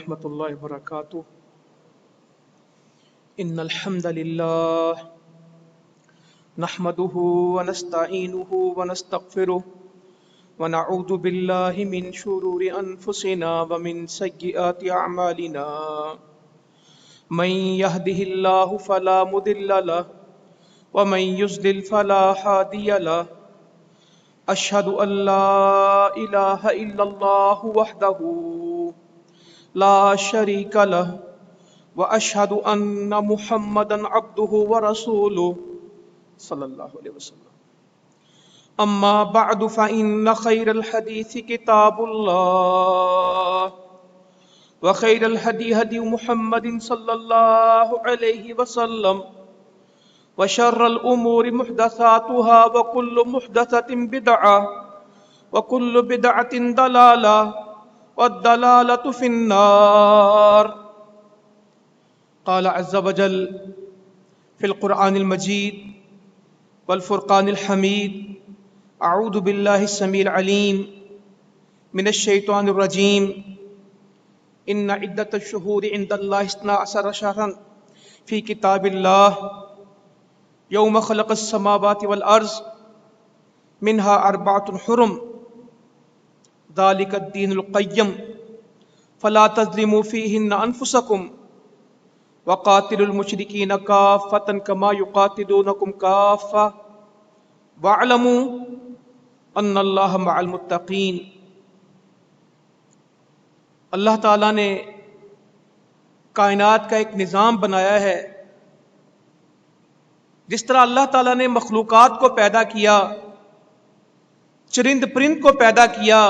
ورحمۃ اللہ وبرکاتہ ان الحمد للہ نحمده ونستعینه ونستغفره ونعوذ باللہ من شرور انفسنا ومن سیئات اعمالنا من يهده الله فلا مضل له ومن يضلل فلا هادي له اشهد ان لا اله الا الله وحده لا شريك له واشهد ان محمدا عبده ورسوله صلى الله عليه وسلم اما بعد فان خير الحديث كتاب الله وخير الهدي هدي محمد صلى الله عليه وسلم وشر الامور محدثاتها وكل محدثة بدعة وكل بدعة ضلالة والضلالة في النار قال عز وجل في القرآن المجيد والفرقان الحميد أعوذ بالله السميع العليم من الشيطان الرجيم إن عدة الشهور عند الله 12 شهرا في كتاب الله يوم خلق السماوات والأرض منها 4 حرم ذلك الدين القيم فلا تظلموا فيهن أنفسكم وقاتلوا المشركين كافة كما يقاتلونكم كافة واعلموا ان اللہ مع المتقین۔ اللہ تعالیٰ نے کائنات کا ایک نظام بنایا ہے۔ جس طرح اللہ تعالیٰ نے مخلوقات کو پیدا کیا، چرند پرند کو پیدا کیا،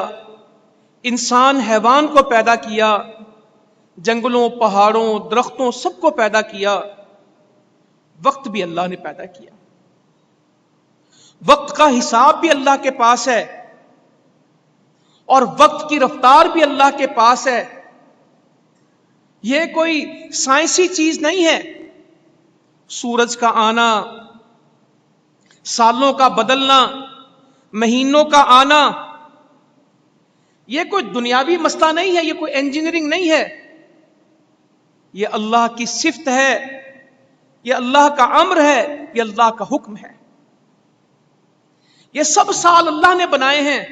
انسان حیوان کو پیدا کیا، جنگلوں پہاڑوں درختوں سب کو پیدا کیا، وقت بھی اللہ نے پیدا کیا۔ وقت کا حساب بھی اللہ کے پاس ہے اور وقت کی رفتار بھی اللہ کے پاس ہے۔ یہ کوئی سائنسی چیز نہیں ہے۔ سورج کا آنا، سالوں کا بدلنا، مہینوں کا آنا، یہ کوئی دنیاوی مسئلہ نہیں ہے، یہ کوئی انجینئرنگ نہیں ہے، یہ اللہ کی صفت ہے، یہ اللہ کا امر ہے، یہ اللہ کا حکم ہے۔ یہ سب سال اللہ نے بنائے ہیں،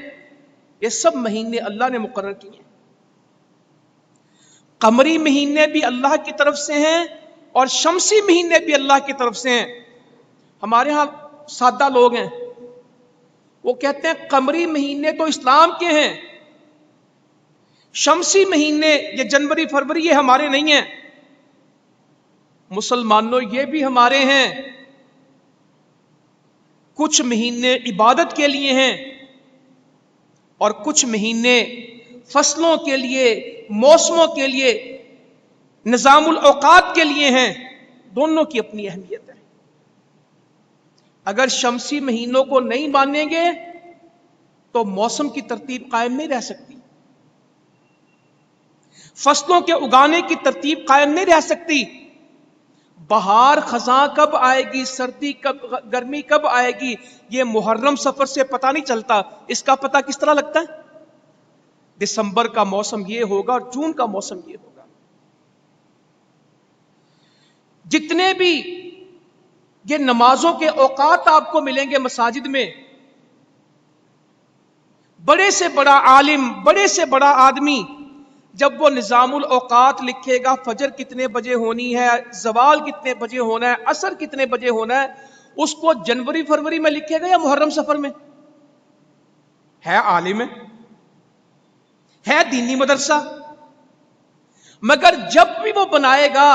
یہ سب مہینے اللہ نے مقرر کیے ہیں۔ قمری مہینے بھی اللہ کی طرف سے ہیں اور شمسی مہینے بھی اللہ کی طرف سے ہیں۔ ہمارے ہاں سادہ لوگ ہیں، وہ کہتے ہیں قمری مہینے تو اسلام کے ہیں، شمسی مہینے یہ جنوری فروری یہ ہمارے نہیں ہیں۔ مسلمانوں یہ بھی ہمارے ہیں۔ کچھ مہینے عبادت کے لیے ہیں اور کچھ مہینے فصلوں کے لیے، موسموں کے لیے، نظام الاوقات کے لیے ہیں۔ دونوں کی اپنی اہمیت ہے۔ اگر شمسی مہینوں کو نہیں مانیں گے تو موسم کی ترتیب قائم نہیں رہ سکتی، فصلوں کے اگانے کی ترتیب قائم نہیں رہ سکتی۔ بہار خزاں کب آئے گی، سردی کب، گرمی کب آئے گی، یہ محرم سفر سے پتہ نہیں چلتا۔ اس کا پتہ کس طرح لگتا ہے؟ دسمبر کا موسم یہ ہوگا اور جون کا موسم یہ ہوگا۔ جتنے بھی یہ نمازوں کے اوقات آپ کو ملیں گے مساجد میں، بڑے سے بڑا عالم، بڑے سے بڑا آدمی جب وہ نظام الاوقات لکھے گا، فجر کتنے بجے ہونی ہے، زوال کتنے بجے ہونا ہے، عصر کتنے بجے ہونا ہے، اس کو جنوری فروری میں لکھے گا یا محرم سفر میں؟ ہے عالم، ہے دینی مدرسہ، مگر جب بھی وہ بنائے گا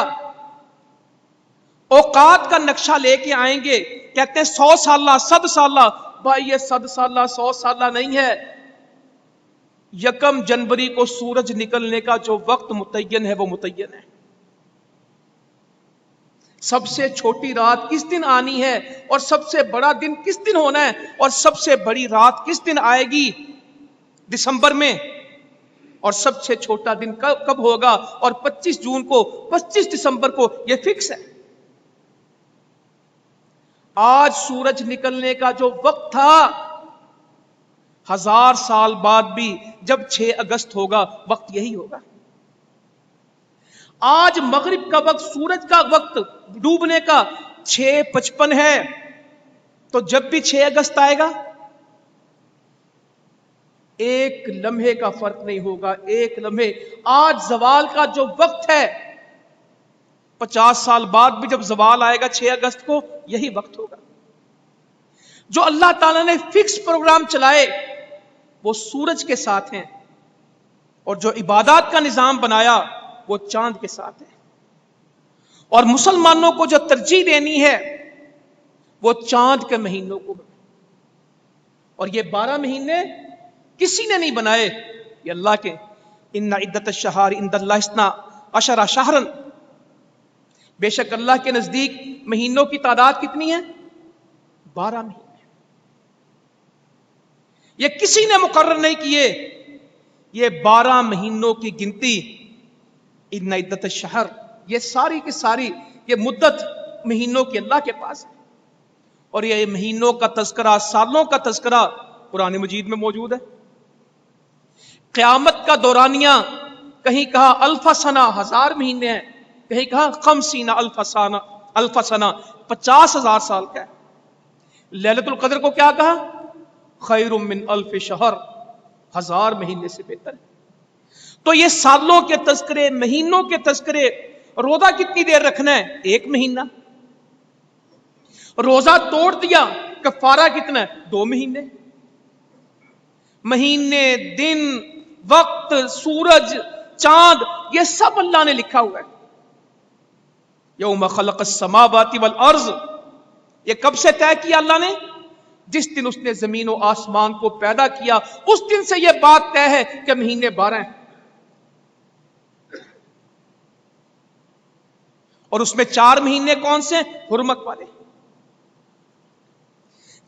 اوقات کا نقشہ لے کے آئیں گے، کہتے ہیں 100 سالہ 100 سالہ، بھائی یہ 100 سالہ 100 سالہ نہیں ہے۔ 1 جنوری کو سورج نکلنے کا جو وقت متعین ہے وہ متعین ہے۔ سب سے چھوٹی رات کس دن آنی ہے اور سب سے بڑا دن کس دن ہونا ہے اور سب سے بڑی رات کس دن آئے گی دسمبر میں، اور سب سے چھوٹا دن کب ہوگا، اور 25 جون کو 25 دسمبر کو یہ فکس ہے۔ آج سورج نکلنے کا جو وقت تھا 1000 سال بعد بھی جب 6 اگست ہوگا وقت یہی ہوگا۔ آج مغرب کا وقت، سورج کا وقت ڈوبنے کا 6:55 ہے، تو جب بھی 6 اگست آئے گا ایک لمحے کا فرق نہیں ہوگا، ایک لمحے۔ آج زوال کا جو وقت ہے 50 سال بعد بھی جب زوال آئے گا 6 اگست کو یہی وقت ہوگا۔ جو اللہ تعالیٰ نے فکس پروگرام چلائے وہ سورج کے ساتھ ہیں، اور جو عبادات کا نظام بنایا وہ چاند کے ساتھ ہے، اور مسلمانوں کو جو ترجیح دینی ہے وہ چاند کے مہینوں کو۔ اور یہ 12 مہینے کسی نے نہیں بنائے، یہ اللہ کے۔ ان عدت الشہر عند اللہ 12 شہرا، بے شک اللہ کے نزدیک مہینوں کی تعداد کتنی ہے؟ 12 مہینے۔ یہ کسی نے مقرر نہیں کیے، یہ 12 مہینوں کی گنتی، ان عدت الشہر، یہ ساری کی ساری یہ مدت مہینوں کی اللہ کے پاس ہے، اور یہ مہینوں کا تذکرہ، سالوں کا تذکرہ قرآن مجید میں موجود ہے۔ قیامت کا دورانیہ کہیں کہا 1000 سنہ، 1000 مہینے ہیں، کہیں کہا 50 الف سنہ 50,000 سال کا ہے۔ لیلۃ القدر کو کیا کہا؟ خیر من 1000 شہر، 1000 مہینے سے بہتر ہے۔ تو یہ سالوں کے تذکرے، مہینوں کے تذکرے۔ روزہ کتنی دیر رکھنا ہے؟ 1 مہینہ۔ روزہ توڑ دیا کفارہ کتنا ہے؟ 2 مہینے۔ مہینے، دن، وقت، سورج، چاند، یہ سب اللہ نے لکھا ہوا ہے۔ یوم خلق السماوات والارض، یہ کب سے طے کیا اللہ نے؟ جس دن اس نے زمین و آسمان کو پیدا کیا، اس دن سے یہ بات طے ہے کہ مہینے 12 ہیں، اور اس میں 4 مہینے کون سے؟ حرمت والے۔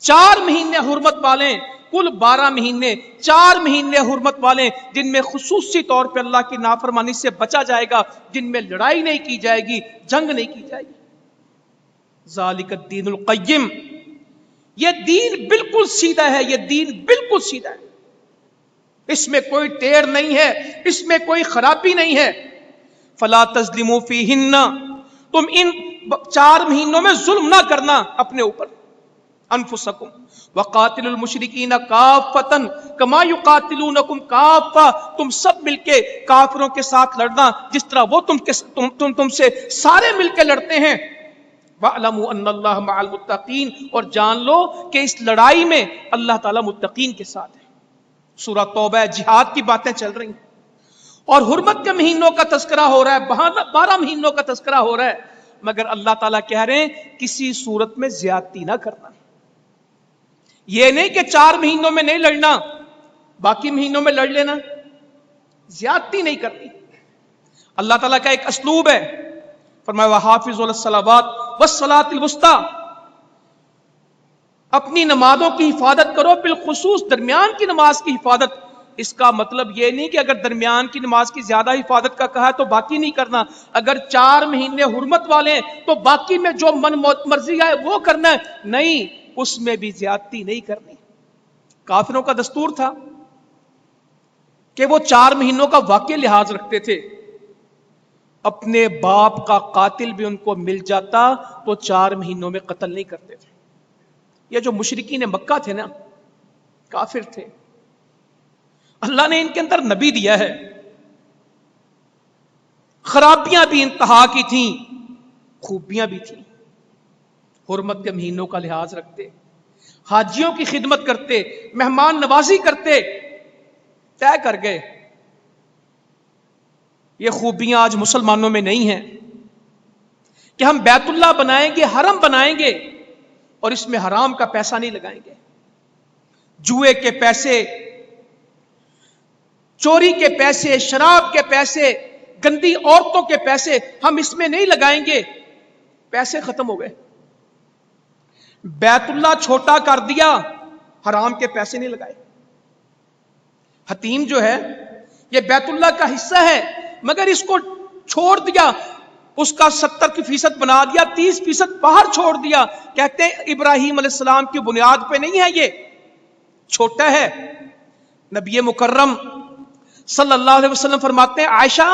4 مہینے حرمت والے، کل 12 مہینے، 4 مہینے حرمت والے، جن میں خصوصی طور پہ اللہ کی نافرمانی سے بچا جائے گا، جن میں لڑائی نہیں کی جائے گی، جنگ نہیں کی جائے گی۔ ذالک الدین القیم، یہ دین بالکل سیدھا ہے، یہ دین بالکل سیدھا ہے، اس میں کوئی ٹیڑھ نہیں ہے، اس میں کوئی خرابی نہیں ہے۔ فلا تظلموا فیہن، تم ان 4 مہینوں میں ظلم نہ کرنا اپنے اوپر۔ انفسکم وقاتلوا المشرکین کافۃ کما یقاتلونکم کافۃ، تم سب مل کے کافروں کے ساتھ لڑنا جس طرح وہ تم سے سارے مل کے لڑتے ہیں۔ وَاعْلَمُوا أَنَّ اللَّهَ مَعَ الْمُتَّقِينَ، اور جان لو کہ اس لڑائی میں اللہ تعالیٰ متقین کے ساتھ ہے۔ سورہ توبہ جہاد کی باتیں چل رہی ہیں، اور حرمت کے مہینوں کا تذکرہ ہو رہا ہے، 12 مہینوں کا تذکرہ ہو رہا ہے، مگر اللہ تعالیٰ کہہ رہے ہیں کسی صورت میں زیادتی نہ کرنا۔ یہ نہیں کہ 4 مہینوں میں نہیں لڑنا، باقی مہینوں میں لڑ لینا، زیادتی نہیں کرنی۔ اللہ تعالیٰ کا ایک اسلوب ہے، فرمایا وَحَافِظُوا عَلَى الصَّلَوَاتِ وَالصَّلَاةِ الْوُسْطَىٰ، اپنی نمازوں کی حفاظت کرو، بالخصوص درمیان کی نماز کی حفاظت۔ اس کا مطلب یہ نہیں کہ اگر درمیان کی نماز کی زیادہ حفاظت کا کہا ہے تو باقی نہیں کرنا۔ اگر 4 مہینے حرمت والے ہیں تو باقی میں جو من مرضی ہے وہ کرنا ہے، نہیں، اس میں بھی زیادتی نہیں کرنی۔ کافروں کا دستور تھا کہ وہ 4 مہینوں کا واقعی لحاظ رکھتے تھے، اپنے باپ کا قاتل بھی ان کو مل جاتا تو 4 مہینوں میں قتل نہیں کرتے تھے۔ یہ جو مشرکین مکہ تھے نا، کافر تھے، اللہ نے ان کے اندر نبی دیا ہے، خرابیاں بھی انتہا کی تھیں، خوبیاں بھی تھیں۔ حرمت کے مہینوں کا لحاظ رکھتے، حاجیوں کی خدمت کرتے، مہمان نوازی کرتے، طے کر گئے۔ یہ خوبیاں آج مسلمانوں میں نہیں ہیں کہ ہم بیت اللہ بنائیں گے، حرم بنائیں گے، اور اس میں حرام کا پیسہ نہیں لگائیں گے، جوئے کے پیسے، چوری کے پیسے، شراب کے پیسے، گندی عورتوں کے پیسے ہم اس میں نہیں لگائیں گے۔ پیسے ختم ہو گئے، بیت اللہ چھوٹا کر دیا، حرام کے پیسے نہیں لگائے۔ حتیم جو ہے یہ بیت اللہ کا حصہ ہے، مگر اس کو چھوڑ دیا، اس کا 70% بنا دیا، 30% باہر چھوڑ دیا۔ کہتے ہیں ابراہیم علیہ السلام کی بنیاد پہ نہیں ہے، یہ چھوٹا ہے۔ نبی مکرم صلی اللہ علیہ وسلم فرماتے ہیں عائشہ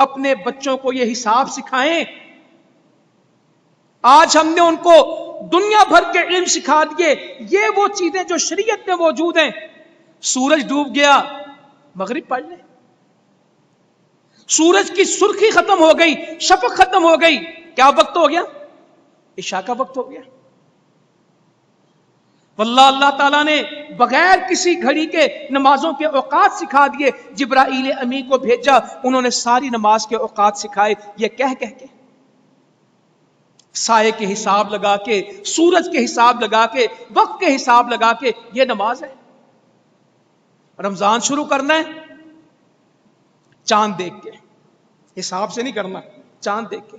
اپنے بچوں کو یہ حساب سکھائیں. آج ہم نے ان کو دنیا بھر کے علم سکھا دیے. یہ وہ چیزیں جو شریعت میں موجود ہیں. سورج ڈوب گیا، مغرب پڑھ لیں. سورج کی سرخی ختم ہو گئی، شفق ختم ہو گئی، کیا وقت ہو گیا؟ عشاء کا وقت ہو گیا. واللہ اللہ تعالیٰ نے بغیر کسی گھڑی کے نمازوں کے اوقات سکھا دیے. جبرائیل امین کو بھیجا، انہوں نے ساری نماز کے اوقات سکھائے. یہ کہہ کے سائے کے حساب لگا کے، سورج کے حساب لگا کے، وقت کے حساب لگا کے یہ نماز ہے. رمضان شروع کرنا ہے چاند دیکھ کے، حساب سے نہیں کرنا، چاند دیکھ کے.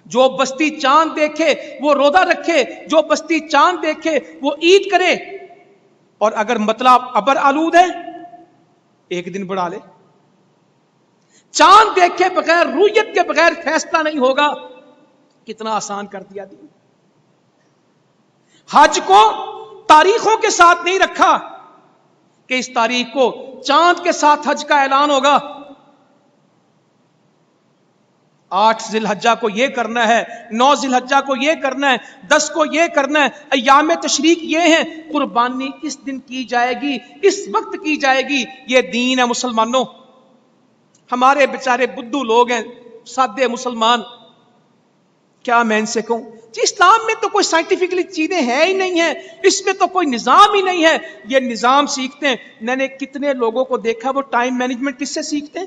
جو بستی چاند دیکھے وہ روزہ رکھے، جو بستی چاند دیکھے وہ عید کرے. اور اگر مطلب ابر آلود ہے ایک دن بڑھا لے. چاند دیکھے بغیر، رویت کے بغیر فیصلہ نہیں ہوگا. کتنا آسان کر دیا دین. حج کو تاریخوں کے ساتھ نہیں رکھا کہ اس تاریخ کو چاند کے ساتھ حج کا اعلان ہوگا. 8 ذی الحجہ کو یہ کرنا ہے، 9 ذی الحجہ کو یہ کرنا ہے، 10 کو یہ کرنا ہے، ایام تشریق یہ ہیں. قربانی اس دن کی جائے گی، اس وقت کی جائے گی. یہ دین ہے مسلمانوں. ہمارے بیچارے بدھو لوگ ہیں، سادے مسلمان. کیا میں ان سے کہوں جی اسلام میں تو کوئی سائنٹیفکلی چیزیں ہیں ہی نہیں ہیں، اس میں تو کوئی نظام ہی نہیں ہے. یہ نظام سیکھتے ہیں. میں نے کتنے لوگوں کو دیکھا وہ ٹائم مینجمنٹ کس سے سیکھتے ہیں؟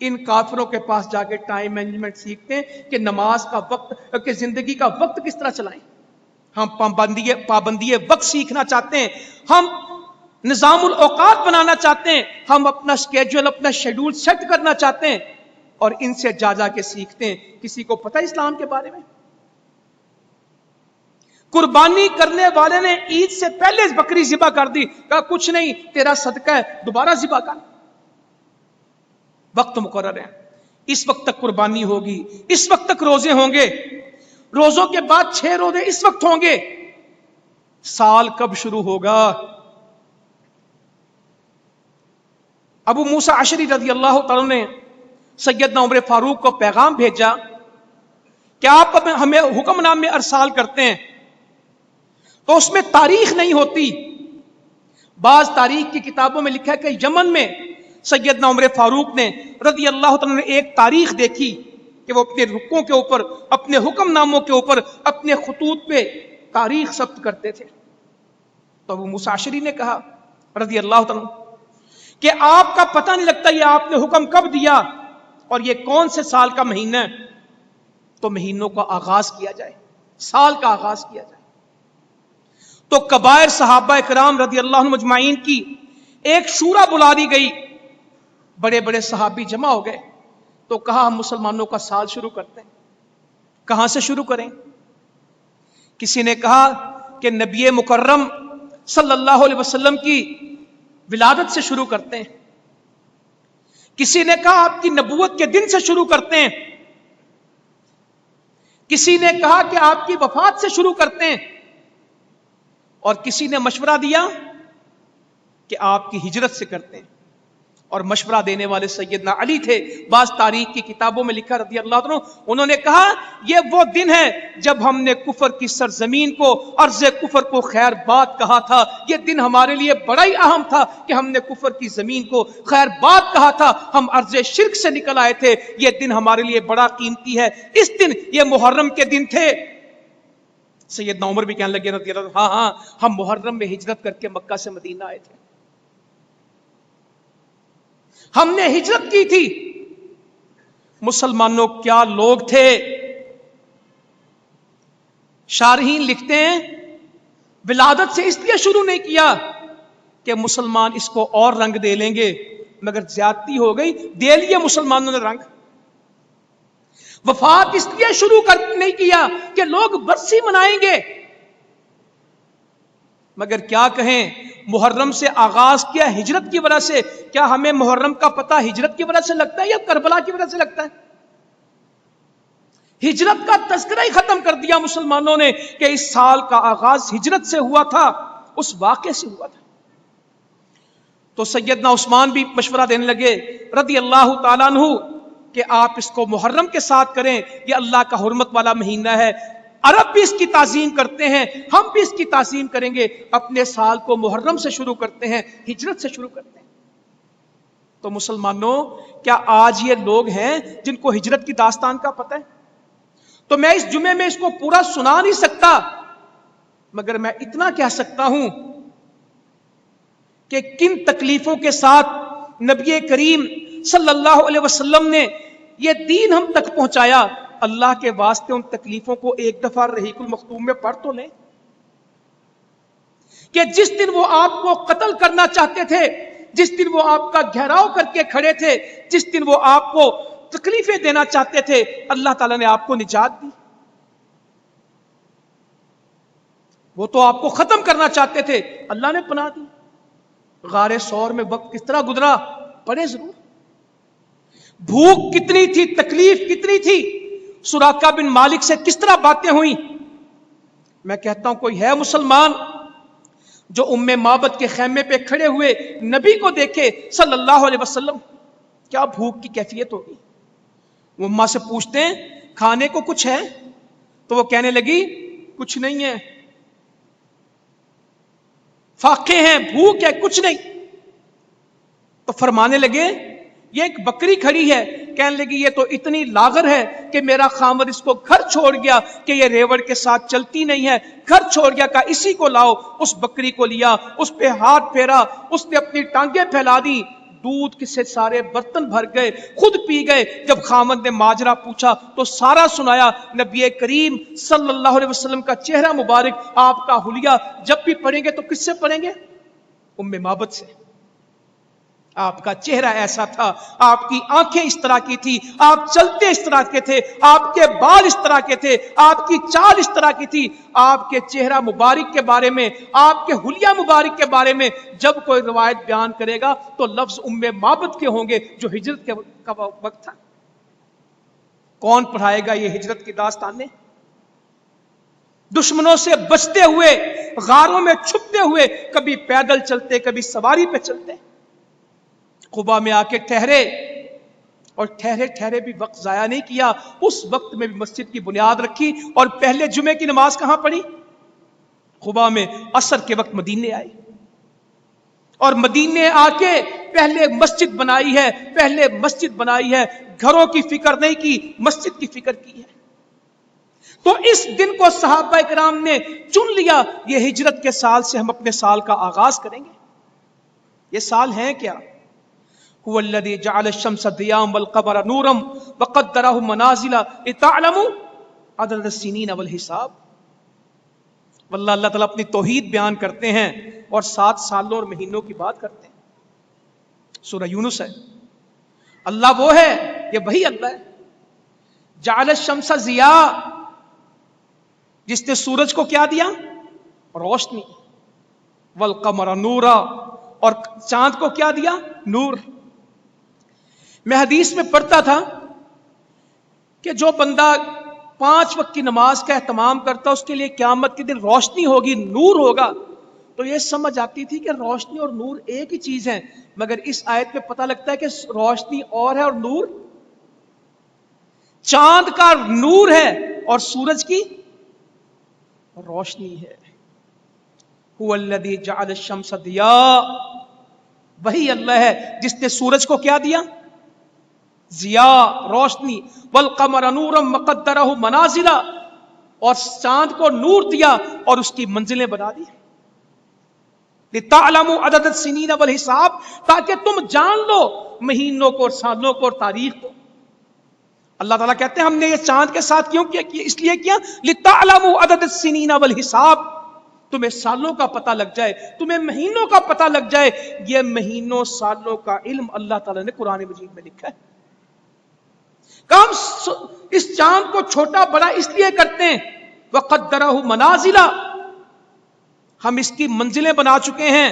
ان کافروں کے پاس جا کے ٹائم مینجمنٹ سیکھتے ہیں کہ نماز کا وقت، کہ زندگی کا وقت کس طرح چلائیں. ہم پابندی وقت سیکھنا چاہتے ہیں، ہم نظام الاوقات بنانا چاہتے ہیں، ہم اپنا سکیجول، اپنا شیڈول سیٹ کرنا چاہتے ہیں. اور ان سے جا کے سیکھتے ہیں. کسی کو پتہ اسلام کے بارے میں؟ قربانی کرنے والے نے عید سے پہلے بکری ذبح کر دی، کہا کچھ نہیں تیرا صدقہ ہے، دوبارہ ذبح کر. وقت مقرر ہے، اس وقت تک قربانی ہوگی، اس وقت تک روزے ہوں گے، روزوں کے بعد 6 روزے اس وقت ہوں گے. سال کب شروع ہوگا؟ ابو موسیٰ اشعری رضی اللہ تعالیٰ نے سیدنا عمر فاروق کو پیغام بھیجا کہ آپ ہمیں حکم نامے ارسال کرتے ہیں تو اس میں تاریخ نہیں ہوتی. بعض تاریخ کی کتابوں میں لکھا ہے کہ یمن میں سیدنا عمر فاروق نے رضی اللہ تعالیٰ نے ایک تاریخ دیکھی کہ وہ اپنے رکوں کے اوپر، اپنے حکم ناموں کے اوپر، اپنے خطوط پہ تاریخ ثبت کرتے تھے. تو ابو موسیٰ اشعری نے کہا رضی اللہ تعالیٰ کہ آپ کا پتہ نہیں لگتا یہ آپ نے حکم کب دیا اور یہ کون سے سال کا مہینہ ہے. تو مہینوں کا آغاز کیا جائے، سال کا آغاز کیا جائے. تو کبائر صحابہ کرام رضی اللہ عنہ مجمعین کی ایک شورا بلا دی گئی. بڑے بڑے صحابی جمع ہو گئے تو کہا ہم مسلمانوں کا سال شروع کرتے ہیں. کہاں سے شروع کریں؟ کسی نے کہا کہ نبی مکرم صلی اللہ علیہ وسلم کی ولادت سے شروع کرتے ہیں. کسی نے کہا آپ کی نبوت کے دن سے شروع کرتے ہیں. کسی نے کہا کہ آپ کی وفات سے شروع کرتے ہیں. اور کسی نے مشورہ دیا کہ آپ کی ہجرت سے کرتے ہیں. اور مشورہ دینے والے سیدنا علی تھے. بعض تاریخ کی کتابوں میں لکھا رضی اللہ عنہ، انہوں نے کہا یہ وہ دن ہے جب ہم نے کفر کی سرزمین کو، ارض کفر کو خیر باد کہا تھا. یہ دن ہمارے لیے بڑا ہی اہم تھا کہ ہم نے کفر کی زمین کو خیر باد کہا تھا. ہم ارض شرک سے نکل آئے تھے. یہ دن ہمارے لیے بڑا قیمتی ہے. اس دن یہ محرم کے دن تھے. سیدنا عمر بھی کہنے لگے رضی اللہ عنہ ہاں ہم محرم میں ہجرت کر کے مکہ سے مدینہ آئے تھے، ہم نے ہجرت کی تھی. مسلمانوں کیا لوگ تھے. شارحین لکھتے ہیں ولادت سے اس لیے شروع نہیں کیا کہ مسلمان اس کو اور رنگ دے لیں گے، مگر زیادتی ہو گئی، دے لیے مسلمانوں نے رنگ. وفات اس لیے شروع نہیں کیا کہ لوگ برسی منائیں گے، مگر کیا کہیں محرم سے آغاز کیا ہجرت کی وجہ سے. کیا ہمیں محرم کا پتہ ہجرت کی وجہ سے لگتا ہے یا کربلا کی وجہ سے لگتا ہے؟ ہجرت کا تذکرہ ہی ختم کر دیا مسلمانوں نے کہ اس سال کا آغاز ہجرت سے ہوا تھا، اس واقعے سے ہوا تھا. تو سیدنا عثمان بھی مشورہ دینے لگے رضی اللہ تعالیٰ عنہ کہ آپ اس کو محرم کے ساتھ کریں، یہ اللہ کا حرمت والا مہینہ ہے، عرب بھی اس کی تعظیم کرتے ہیں، ہم بھی اس کی تعظیم کریں گے، اپنے سال کو محرم سے شروع کرتے ہیں، ہجرت سے شروع کرتے ہیں۔ تو مسلمانوں، کیا آج یہ لوگ ہیں جن کو ہجرت کی داستان کا پتہ ہے؟ تو میں اس جمعے میں اس کو پورا سنا نہیں سکتا، مگر میں اتنا کہہ سکتا ہوں کہ کن تکلیفوں کے ساتھ نبی کریم صلی اللہ علیہ وسلم نے یہ دین ہم تک پہنچایا۔ اللہ کے واسطے ان تکلیفوں کو ایک دفعہ رحیق المختوم میں پڑھ تو لیں کہ جس دن وہ آپ کو قتل کرنا چاہتے تھے، جس دن وہ آپ کا گھیراؤ کر کے کھڑے تھے، جس دن وہ آپ کو تکلیفیں دینا چاہتے تھے، اللہ تعالیٰ نے آپ کو نجات دی۔ وہ تو آپ کو ختم کرنا چاہتے تھے، اللہ نے پناہ دی۔ غار ثور میں وقت کس طرح گزرا پڑھے ضرور، بھوک کتنی تھی، تکلیف کتنی تھی، سراقہ بن مالک سے کس طرح باتیں ہوئیں۔ میں کہتا ہوں کوئی ہے مسلمان جو معبد کے خیمے پہ کھڑے ہوئے نبی کو دیکھے صلی اللہ علیہ وسلم، کیا بھوک کی کیفیت ہوگی؟ وہ اماں سے پوچھتے ہیں کھانے کو کچھ ہے؟ تو وہ کہنے لگی کچھ نہیں ہے، فاقے ہیں، بھوک ہے، کچھ نہیں۔ تو فرمانے لگے یہ ایک بکری کھڑی ہے، کہنے لگی یہ تو اتنی لاغر ہے کہ میرا خامد اس کو گھر چھوڑ گیا کہ یہ ریوڑ کے ساتھ چلتی نہیں ہے، گھر چھوڑ گیا، کہا اسی کو لاؤ۔ اس بکری کو لیا، اس پہ ہاتھ پھیرا، اس نے اپنی ٹانگیں پھیلا دی، دودھ سے سارے برتن بھر گئے، خود پی گئے۔ جب خامد نے ماجرا پوچھا تو سارا سنایا۔ نبی کریم صلی اللہ علیہ وسلم کا چہرہ مبارک، آپ کا حلیہ جب بھی پڑھیں گے تو کس سے پڑھیں گے؟ معبد سے۔ آپ کا چہرہ ایسا تھا، آپ کی آنکھیں اس طرح کی تھی، آپ چلتے اس طرح کے تھے، آپ کے بال اس طرح کے تھے، آپ کی چال اس طرح کی تھی۔ آپ کے چہرہ مبارک کے بارے میں، آپ کے حلیہ مبارک کے بارے میں جب کوئی روایت بیان کرے گا تو لفظ معبد کے ہوں گے جو ہجرت کا وقت تھا۔ کون پڑھائے گا یہ ہجرت کی داستانیں؟ دشمنوں سے بچتے ہوئے، غاروں میں چھپتے ہوئے، کبھی پیدل چلتے، کبھی سواری پہ چلتے، قبا میں آ کے ٹھہرے، اور ٹھہرے ٹھہرے بھی وقت ضائع نہیں کیا، اس وقت میں بھی مسجد کی بنیاد رکھی، اور پہلے جمعے کی نماز کہاں پڑھی؟ قبا میں۔ عصر کے وقت مدینے آئے، اور مدینے آ کے پہلے مسجد بنائی ہے، پہلے مسجد بنائی ہے، گھروں کی فکر نہیں کی، مسجد کی فکر کی ہے۔ تو اس دن کو صحابہ کرام نے چن لیا، یہ ہجرت کے سال سے ہم اپنے سال کا آغاز کریں گے۔ یہ سال ہیں کیا؟ هو الذي جعل الشمس ضياء والقمر نورا وقدره منازل لتعلموا عدد السنين والحساب۔ واللہ اللہ تعالیٰ اپنی توحید بیان کرتے ہیں اور 7 سالوں اور مہینوں کی بات کرتے ہیں۔ سورہ یونس ہے۔ اللہ وہ ہے، یہ وہی اللہ ہے۔ جعل الشمس ضیاء، جس نے سورج کو کیا دیا؟ روشنی۔ والقمر نورا، اور چاند کو کیا دیا؟ نور۔ میں حدیث میں پڑھتا تھا کہ جو بندہ 5 وقت کی نماز کا اہتمام کرتا اس کے لیے قیامت کے دن روشنی ہوگی، نور ہوگا۔ تو یہ سمجھ آتی تھی کہ روشنی اور نور ایک ہی چیز ہے، مگر اس آیت میں پتہ لگتا ہے کہ روشنی اور ہے اور نور، چاند کا نور ہے اور سورج کی روشنی ہے۔ هو الذی جعل الشمس ضیاء، وہی اللہ ہے جس نے سورج کو کیا دیا؟ ضیاء، روشنی۔ والقمر نورا وقدرہ منازل، اور چاند کو نور دیا اور اس کی منزلیں بنا دی۔ لتعلموا عدد السنین والحساب، تاکہ تم جان لو مہینوں کو اور سالوں کو اور تاریخ کو۔ اللہ تعالیٰ کہتے ہیں ہم نے یہ چاند کے ساتھ کیوں کیا؟ اس لیے کیا، لتعلموا عدد السنین والحساب، تمہیں سالوں کا پتہ لگ جائے، تمہیں مہینوں کا پتہ لگ جائے۔ یہ مہینوں سالوں کا علم اللہ تعالیٰ نے قرآن مجید میں لکھا ہے۔ ہم اس چاند کو چھوٹا بڑا اس لیے کرتے ہیں، وقدرہ منازل، ہم اس کی منزلیں بنا چکے ہیں۔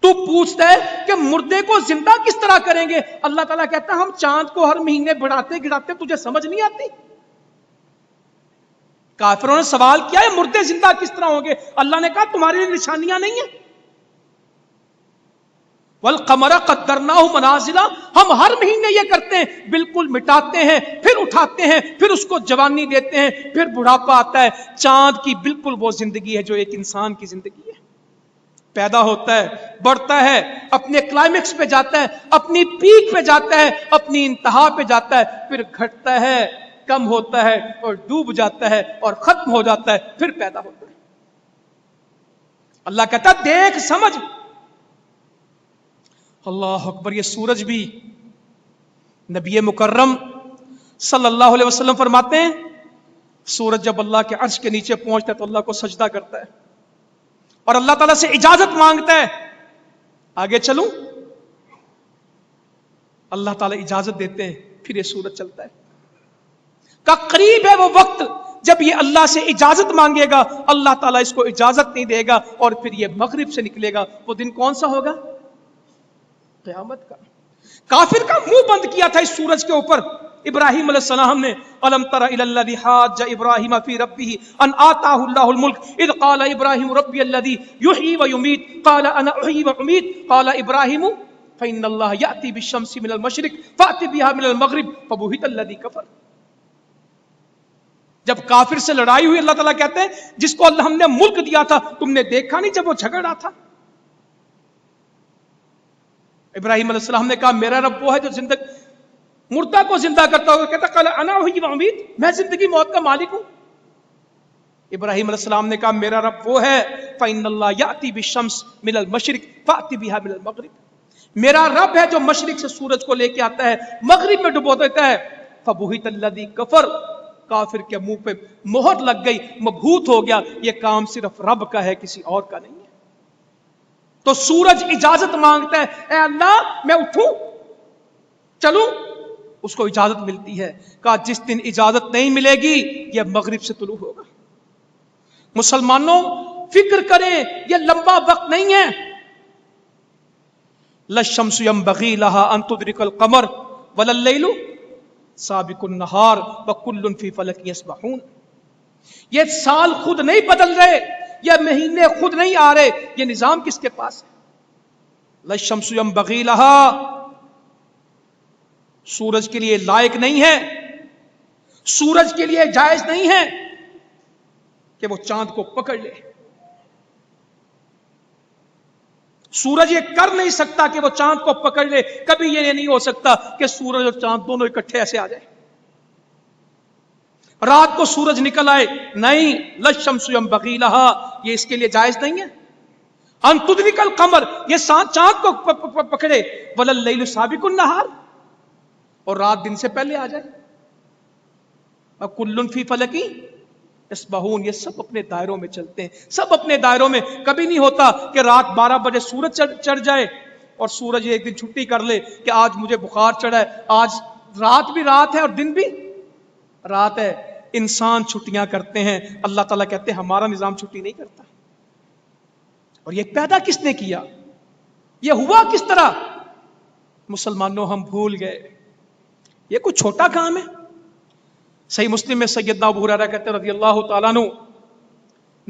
تو پوچھتا ہے کہ مردے کو زندہ کس طرح کریں گے؟ اللہ تعالیٰ کہتا ہے ہم چاند کو ہر مہینے بڑھاتے گراتے، تجھے سمجھ نہیں آتی؟ کافروں نے سوال کیا ہے مردے زندہ کس طرح ہوں گے؟ اللہ نے کہا تمہارے لیے نشانیاں نہیں ہیں؟ والقمر قدرناہ منازلا، ہم ہر مہینے یہ کرتے ہیں، بالکل مٹاتے ہیں پھر اٹھاتے ہیں، پھر اس کو جوانی دیتے ہیں، پھر بڑھاپا آتا ہے۔ چاند کی بالکل وہ زندگی ہے جو ایک انسان کی زندگی ہے، پیدا ہوتا ہے، بڑھتا ہے، اپنے کلائمیکس پہ جاتا ہے، اپنی پیک پہ جاتا ہے، اپنی انتہا پہ جاتا ہے، پھر گھٹتا ہے، کم ہوتا ہے اور ڈوب جاتا ہے اور ختم ہو جاتا ہے، پھر پیدا ہوتا ہے۔ اللہ کہتا ہے دیکھ سمجھ۔ اللہ اکبر۔ یہ سورج بھی، نبی مکرم صلی اللہ علیہ وسلم فرماتے ہیں سورج جب اللہ کے عرش کے نیچے پہنچتا ہے تو اللہ کو سجدہ کرتا ہے اور اللہ تعالیٰ سے اجازت مانگتا ہے آگے چلوں؟ اللہ تعالیٰ اجازت دیتے ہیں، پھر یہ سورج چلتا ہے۔ کا قریب ہے وہ وقت جب یہ اللہ سے اجازت مانگے گا، اللہ تعالیٰ اس کو اجازت نہیں دے گا اور پھر یہ مغرب سے نکلے گا۔ وہ دن کون سا ہوگا؟ قیامت کا۔ کافر کا منہ بند کیا تھا اس سورج کے اوپر ابراہیم علیہ السلام نے۔ الم تر الی الذی حاج ابراہیم فی ربہ ان آتاہ اللہ الملک اذ قال ابراہیم ربی الذی یحیی و یمیت قال انا احیی و امیت قال ابراہیم فإن اللہ یأتی بالشمس من المشرق فأت بها من المغرب فبہت الذی کفر۔ جب کافر سے لڑائی ہوئی اللہ تعالیٰ کہتے ہیں جس کو اللہ ہم نے ملک دیا تھا تم نے دیکھا نہیں جب وہ جھگڑ رہا تھا؟ ابراہیم علیہ السلام نے کہا میرا رب وہ ہے جو مردہ کو زندہ کرتا ہوگا۔ کہتا قال انا احیی و امیت، میں زندگی موت کا مالک ہوں۔ ابراہیم علیہ السلام نے کہا میرا رب وہ ہے فإن اللہ یأتی بالشمس من المشرق فأت بها من المغرب، میرا رب ہے جو مشرق سے سورج کو لے کے آتا ہے مغرب میں ڈبو دیتا ہے۔ فبہت الذی کفر، کافر کے منہ پہ مہر لگ گئی، مبہوت ہو گیا، یہ کام صرف رب کا ہے کسی اور کا نہیں ہے۔ تو سورج اجازت مانگتا ہے، اے اللہ میں اٹھوں چلوں؟ اس کو اجازت ملتی ہے۔ کہا جس دن اجازت نہیں ملے گی یہ مغرب سے طلوع ہوگا۔ مسلمانوں فکر کریں، یہ لمبا وقت نہیں ہے۔ للشمس ينبغي لها ان تدرك القمر ولا الليل سابق النهار وكل في فلك يسبحون۔ یہ سال خود نہیں بدل رہے، یہ مہینے خود نہیں آ رہے، یہ نظام کس کے پاس ہے؟ للشمس ينبغي لها، سورج کے لیے لائق نہیں ہے، سورج کے لیے جائز نہیں ہے کہ وہ چاند کو پکڑ لے۔ سورج یہ کر نہیں سکتا کہ وہ چاند کو پکڑ لے، کبھی یہ نہیں ہو سکتا کہ سورج اور چاند دونوں اکٹھے ایسے آ جائے، رات کو سورج نکل آئے، نہیں۔ للشمس ينبغي لها، یہ اس کے لیے جائز نہیں ہے۔ ان تدرک القمر، یہ چاند کو پکڑے، ولا الليل سابق النهار، اور رات دن سے پہلے آ جائے۔ وَكُلٌّ فِي فَلَكٍ يَسْبَحُونَ، یہ سب اپنے دائروں میں چلتے ہیں، سب اپنے دائروں میں۔ کبھی نہیں ہوتا کہ رات 12 بجے سورج چڑھ جائے اور سورج ایک دن چھٹی کر لے کہ آج مجھے بخار چڑھا ہے، آج رات بھی رات ہے اور دن بھی رات ہے۔ انسان چھٹیاں کرتے ہیں، اللہ تعالیٰ کہتے ہیں ہمارا نظام چھٹی نہیں کرتا۔ اور یہ پیدا کس نے کیا؟ یہ ہوا کس طرح؟ مسلمانوں ہم بھول گئے، یہ کوئی چھوٹا کام ہے؟ صحیح مسلم میں سیدنا ابو ہریرہ کہتے ہیں رضی اللہ تعالیٰ عنہ،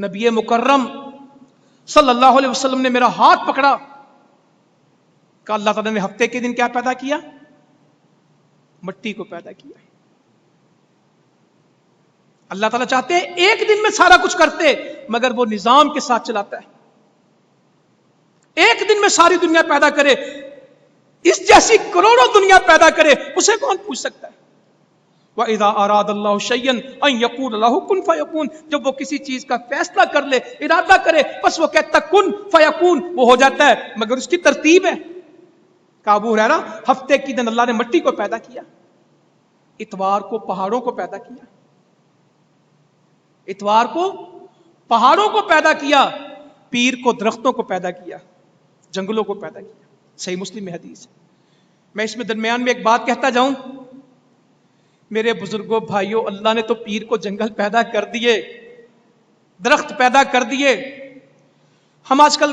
نبی مکرم صلی اللہ علیہ وسلم نے میرا ہاتھ پکڑا، کہ اللہ تعالیٰ نے ہفتے کے دن کیا پیدا کیا؟ مٹی کو پیدا کیا۔ اللہ تعالیٰ چاہتے ہیں ایک دن میں سارا کچھ کرتے، مگر وہ نظام کے ساتھ چلاتا ہے۔ ایک دن میں ساری دنیا پیدا کرے، اس جیسی کروڑوں دنیا پیدا کرے، اسے کون پوچھ سکتا ہے؟ وَإِذَا أَرَادَ اللَّهُ شَيْئًا أَن يَقُولَ لَهُ كُن فَيَكُونُ، جب وہ کسی چیز کا فیصلہ کر لے، ارادہ کرے، بس وہ کہتا کن فیکون، وہ ہو جاتا ہے، مگر اس کی ترتیب ہے۔ کہ ابو ہریرہ ہفتے کے دن اللہ نے مٹی کو پیدا کیا، اتوار کو پہاڑوں کو پیدا کیا، اتوار کو پہاڑوں کو پیدا کیا، پیر کو درختوں کو پیدا کیا، جنگلوں کو پیدا کیا۔ صحیح مسلم میں حدیث ہے۔ میں اس میں درمیان میں ایک بات کہتا جاؤں، میرے بزرگوں بھائیوں، اللہ نے تو پیر کو جنگل پیدا کر دیے، درخت پیدا کر دیے۔ ہم آج کل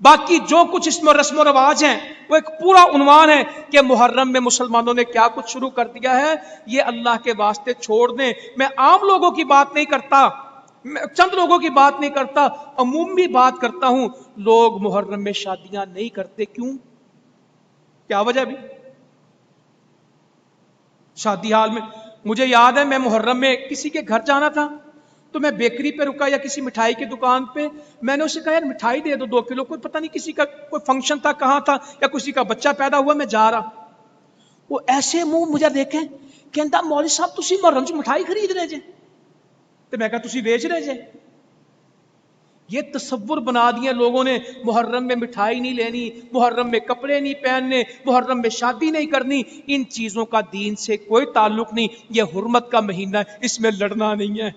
باقی جو کچھ اس میں رسم و رواج ہیں وہ ایک پورا عنوان ہے کہ محرم میں مسلمانوں نے کیا کچھ شروع کر دیا ہے، یہ اللہ کے واسطے چھوڑ دیں۔ میں عام لوگوں کی بات نہیں کرتا، میں چند لوگوں کی بات نہیں کرتا، عمومی بات کرتا ہوں۔ لوگ محرم میں شادیاں نہیں کرتے، کیوں؟ کیا وجہ بھی؟ شادی حال میں مجھے یاد ہے، میں محرم میں کسی کے گھر جانا تھا تو میں بیکری پہ رکا یا کسی مٹھائی کی دکان پہ، میں نے اسے کہا یار مٹھائی دے دو 2 کلو، کوئی پتہ نہیں کسی کا کوئی فنکشن تھا کہاں تھا یا کسی کا بچہ پیدا ہوا، میں جا رہا، وہ ایسے منہ مجھے دیکھیں کہندا مولوی صاحب تسی محرم سے مٹھائی خرید رہے جے، تو میں کہا تسی بیچ رہے جے۔ یہ تصور بنا دیا لوگوں نے، محرم میں مٹھائی نہیں لینی، محرم میں کپڑے نہیں پہننے، محرم میں شادی نہیں کرنی۔ ان چیزوں کا دین سے کوئی تعلق نہیں، یہ حرمت کا مہینہ ہے، اس میں لڑنا نہیں ہے،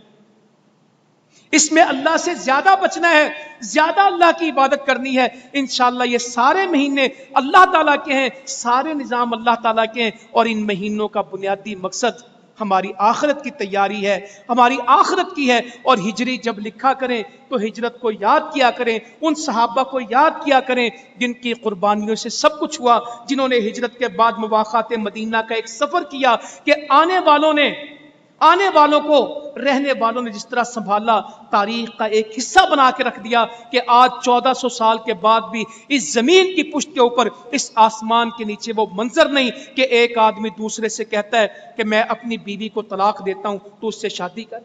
اس میں اللہ سے زیادہ بچنا ہے، زیادہ اللہ کی عبادت کرنی ہے۔ انشاءاللہ یہ سارے مہینے اللہ تعالیٰ کے ہیں، سارے نظام اللہ تعالیٰ کے ہیں، اور ان مہینوں کا بنیادی مقصد ہماری آخرت کی تیاری ہے، ہماری آخرت کی ہے۔ اور ہجری جب لکھا کریں تو ہجرت کو یاد کیا کریں، ان صحابہ کو یاد کیا کریں جن کی قربانیوں سے سب کچھ ہوا، جنہوں نے ہجرت کے بعد مواخات مدینہ کا ایک سفر کیا کہ آنے والوں کو رہنے والوں نے جس طرح سنبھالا، تاریخ کا ایک حصہ بنا کے رکھ دیا کہ آج 1400 سال کے بعد بھی اس زمین کی پشت کے اوپر، اس آسمان کے نیچے وہ منظر نہیں کہ ایک آدمی دوسرے سے کہتا ہے کہ میں اپنی بیوی کو طلاق دیتا ہوں تو اس سے شادی کر،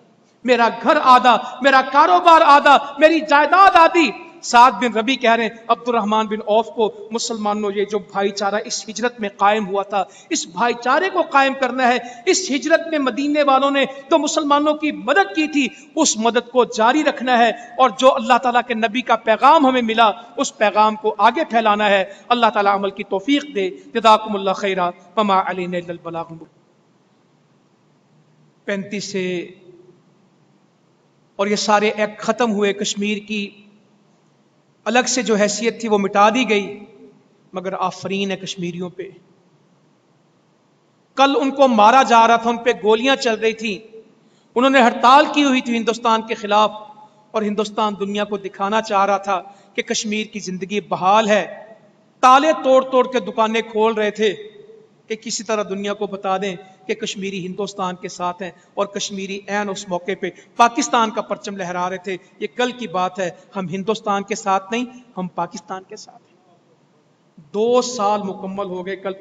میرا گھر آدھا، میرا کاروبار آدھا، میری جائیداد آدھی۔ سعد بن ربی کہہ رہے ہیں عبد الرحمن بن عوف کو، مسلمانوں یہ جو بھائی چارہ اس ہجرت میں قائم ہوا تھا، اس بھائی چارے کو قائم کرنا ہے۔ اس ہجرت میں مدینے والوں نے تو مسلمانوں کی مدد کی تھی، اس مدد کو جاری رکھنا ہے، اور جو اللہ تعالیٰ کے نبی کا پیغام ہمیں ملا اس پیغام کو آگے پھیلانا ہے۔ اللہ تعالیٰ عمل کی توفیق دے۔ جزاکم اللہ خیرا وما علینا الا البلاغ۔ 35 سے اور یہ سارے ایکٹ ختم ہوئے، کشمیر کی الگ سے جو حیثیت تھی وہ مٹا دی گئی، مگر آفرین ہے کشمیریوں پہ۔ کل ان کو مارا جا رہا تھا، ان پہ گولیاں چل رہی تھی، انہوں نے ہڑتال کی ہوئی تھی ہندوستان کے خلاف، اور ہندوستان دنیا کو دکھانا چاہ رہا تھا کہ کشمیر کی زندگی بحال ہے۔ تالے توڑ توڑ کے دکانیں کھول رہے تھے کہ کسی طرح دنیا کو بتا دیں کہ کشمیری ہندوستان کے ساتھ ہیں، اور کشمیری عین اس موقع پہ پاکستان کا پرچم لہرا رہے تھے۔ یہ کل کی بات ہے، ہم ہندوستان کے ساتھ نہیں، ہم پاکستان کے ساتھ ہیں۔ 2 سال مکمل ہو گئے کل۔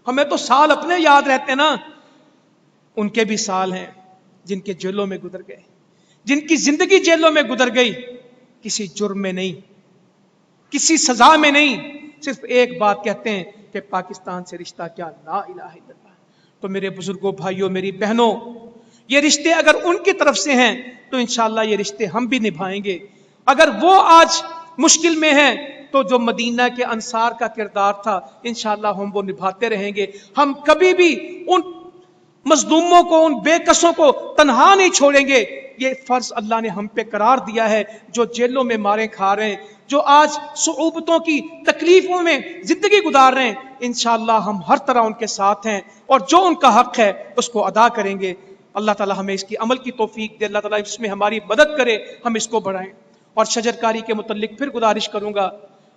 ہمیں تو سال اپنے یاد رہتے نا، ان کے بھی سال ہیں جن کے جیلوں میں گزر گئے، جن کی زندگی جیلوں میں گزر گئی، کسی جرم میں نہیں، کسی سزا میں نہیں، صرف ایک بات کہتے ہیں کہ پاکستان سے رشتہ کیا، لا الہ الا اللہ۔ تو میرے بزرگوں، بھائیوں، میری بہنوں، یہ رشتے اگر ان کی طرف سے ہیں تو انشاءاللہ یہ رشتے ہم بھی نبھائیں گے۔ اگر وہ آج مشکل میں ہیں تو جو مدینہ کے انصار کا کردار تھا انشاءاللہ ہم وہ نبھاتے رہیں گے۔ ہم کبھی بھی ان مظلوموں کو، ان بے کسوں کو تنہا نہیں چھوڑیں گے۔ یہ فرض اللہ نے ہم پہ قرار دیا ہے۔ جو جیلوں میں مارے کھا رہے ہیں، جو آج صعوبتوں کی تکلیفوں میں زندگی گزار رہے ہیں، انشاءاللہ ہم ہر طرح ان کے ساتھ ہیں، اور جو ان کا حق ہے اس کو ادا کریں گے۔ اللہ تعالی ہمیں اس کی عمل کی توفیق دے، اللہ تعالیٰ اس میں ہماری مدد کرے، ہم اس کو بڑھائیں۔ اور شجرکاری کے متعلق پھر گزارش کروں گا،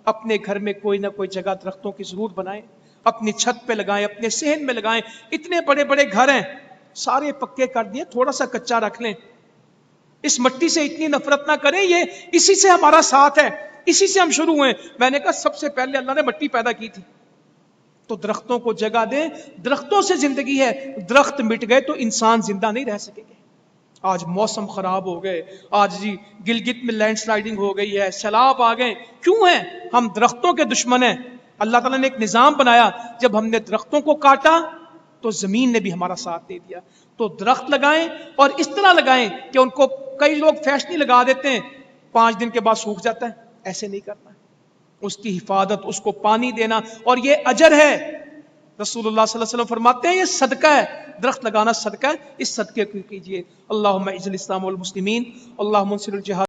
اپنے گھر میں کوئی نہ کوئی جگہ درختوں کی ضرور بنائیں، اپنی چھت پہ لگائیں، اپنے صحن میں لگائیں۔ اتنے بڑے بڑے گھر ہیں، سارے پکے کر دیے، تھوڑا سا کچا رکھ لیں۔ اس مٹی سے اتنی نفرت نہ کریں، یہ اسی سے ہمارا ساتھ ہے، اسی سے ہم شروع ہوئے۔ میں نے کہا سب سے پہلے اللہ نے مٹی پیدا کی تھی، تو درختوں کو جگہ دیں، درختوں سے زندگی ہے۔ درخت مٹ گئے تو انسان زندہ نہیں رہ سکے گے۔ آج موسم خراب ہو گئے، آج جی گلگت میں لینڈ سلائیڈنگ ہو گئی ہے، سیلاب آ گئے، کیوں ہیں؟ ہم درختوں کے دشمن ہیں۔ اللہ تعالیٰ نے ایک نظام بنایا، جب ہم نے درختوں کو کاٹا تو زمین نے بھی ہمارا ساتھ نہیں دیا۔ تو درخت لگائیں، اور اس طرح لگائیں کہ ان کو، کئی لوگ فیشنی لگا دیتے ہیں، 5 دن کے بعد سوکھ جاتا ہے، ایسے نہیں کرنا۔ اس کی حفاظت، اس کو پانی دینا، اور یہ اجر ہے۔ رسول اللہ صلی اللہ علیہ وسلم فرماتے ہیں یہ صدقہ ہے، درخت لگانا صدقہ ہے، اس صدقے کو کیجیے۔ اللہم اعز الاسلام والمسلمین، اللہم انصر الجہاد